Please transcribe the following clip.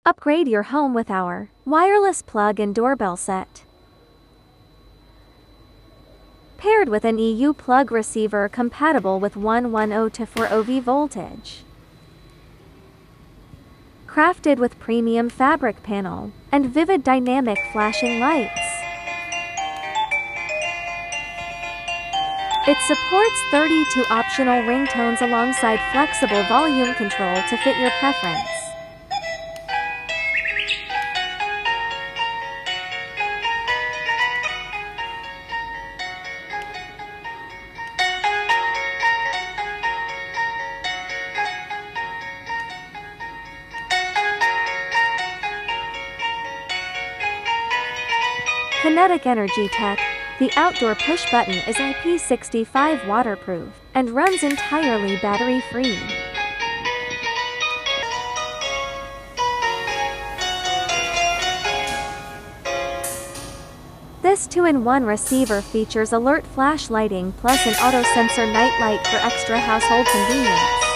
Upgrade your home with our wireless plug and doorbell set. Paired with an EU plug receiver compatible with 110 to 400 voltage. Crafted with premium fabric panel and vivid dynamic flashing lights. It supports 32 optional ringtones alongside flexible volume control to fit your preference. Kinetic Energy Tech. The outdoor push button is IP65 waterproof and runs entirely battery-free. This 2-in-1 receiver features alert flash lighting plus an auto-sensor nightlight for extra household convenience.